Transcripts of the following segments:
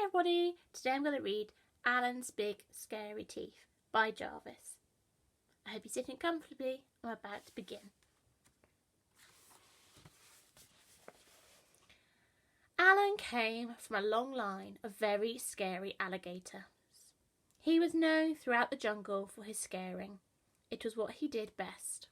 Hi everybody, today I'm going to read Alan's Big Scary Teeth by Jarvis. I hope you're sitting comfortably. I'm about to begin. Alan came from a long line of very scary alligators. He was known throughout the jungle for his scaring. It was what he did best.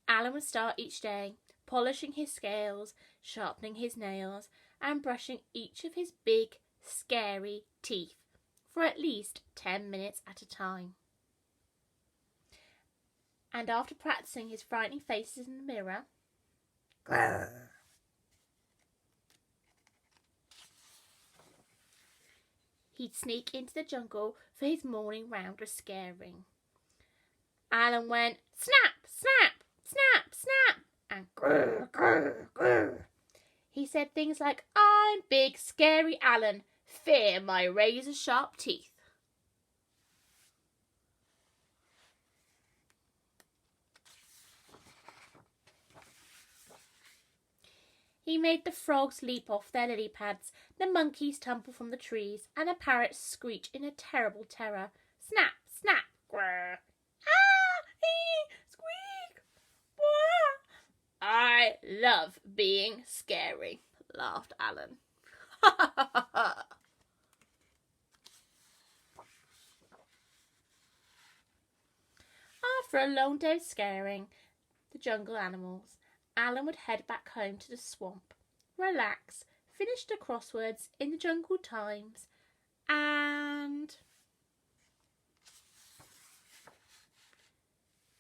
Alan would start each day polishing his scales, sharpening his nails, and brushing each of his big, scary teeth for at least 10 minutes at a time. And after practicing his frightening faces in the mirror, he'd sneak into the jungle for his morning round of scaring. Alan went snap, snap, snap, snap, and grr, grr, grr. He said things like, "I'm Big Scary Alan, fear my razor-sharp teeth." He made the frogs leap off their lily pads, the monkeys tumble from the trees, and the parrots screech in a terrible terror. Snap, snap, grr. Ah, ee, squeak, wah. I love being scary, laughed Alan. After a long day of scaring the jungle animals, Alan would head back home to the swamp, relax, finish the crosswords in the Jungle Times, and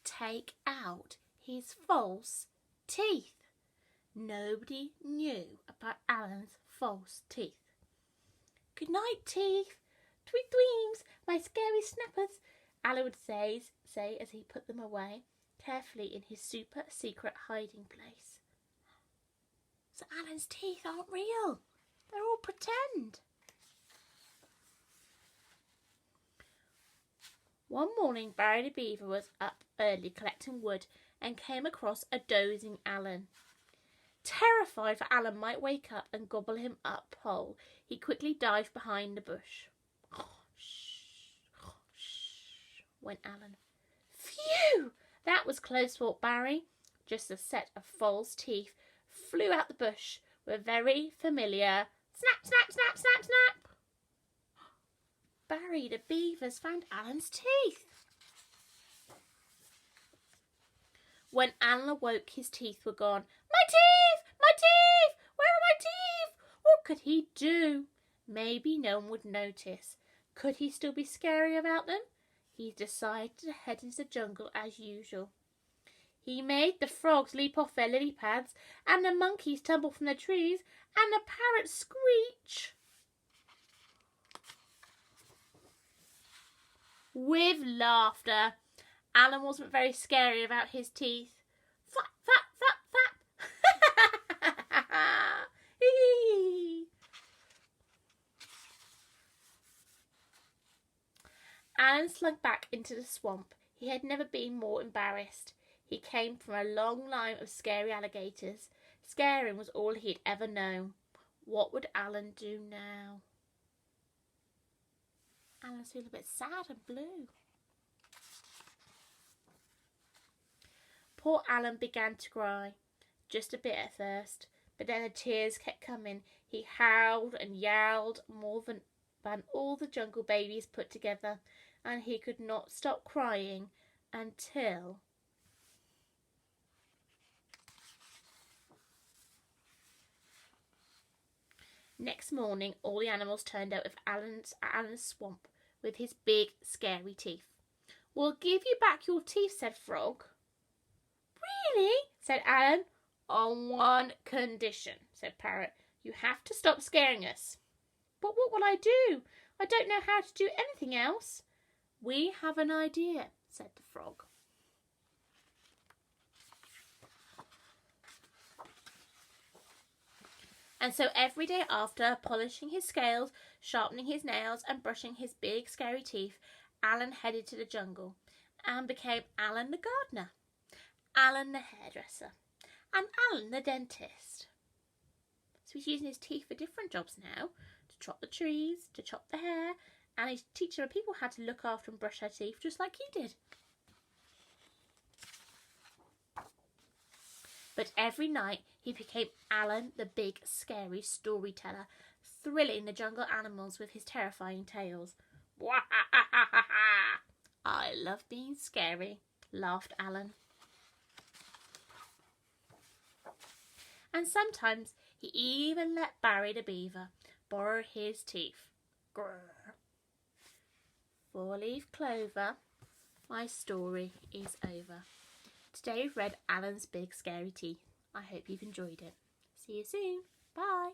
take out his false teeth. Nobody knew about Alan's false teeth. "Good night, teeth. Tweet tweems, my scary snappers," Alan would say as he put them away carefully in his super secret hiding place. So Alan's teeth aren't real. They're all pretend. One morning, Barry the Beaver was up early collecting wood and came across a dozing Alan. Terrified that Alan might wake up and gobble him up whole, he quickly dived behind the bush. "Shh," went Alan. "Phew! That was close," thought Barry. Just a set of false teeth flew out the bush with a very familiar snap, snap, snap, snap, snap. Barry the Beaver's found Alan's teeth. When Alan awoke, his teeth were gone. "My teeth! My teeth! Where are my teeth?" What could he do? Maybe no one would notice. Could he still be scary about them? He decided to head into the jungle as usual. He made the frogs leap off their lily pads, and the monkeys tumble from the trees, and the parrots screech. With laughter. Alan wasn't very scary about his teeth. Flap, flap, flap, flap. Alan slunk back into the swamp. He had never been more embarrassed. He came from a long line of scary alligators. Scaring was all he had ever known. What would Alan do now? Alan's feeling a bit sad and blue. Poor Alan began to cry, just a bit at first, but then the tears kept coming. He howled and yowled more than all the jungle babies put together, and he could not stop crying until next morning. All the animals turned out with Alan's swamp with his big scary teeth. "We'll give you back your teeth," said Frog. "Really?" said Alan. "On one condition," said Parrot. "You have to stop scaring us." "But what will I do? I don't know how to do anything else." "We have an idea," said the Frog. And so every day after, polishing his scales, sharpening his nails, and brushing his big scary teeth, Alan headed to the jungle and became Alan the gardener. Alan the hairdresser, and Alan the dentist. So he's using his teeth for different jobs now, to chop the trees, to chop the hair, and he's teaching other people how to look after and brush their teeth just like he did. But every night he became Alan the big scary storyteller, thrilling the jungle animals with his terrifying tales. I love being scary, laughed Alan. And sometimes he even let Barry the beaver borrow his teeth. Grrr. 4-leaf clover, my story is over. Today we've read Alan's Big Scary Teeth. I hope you've enjoyed it. See you soon. Bye.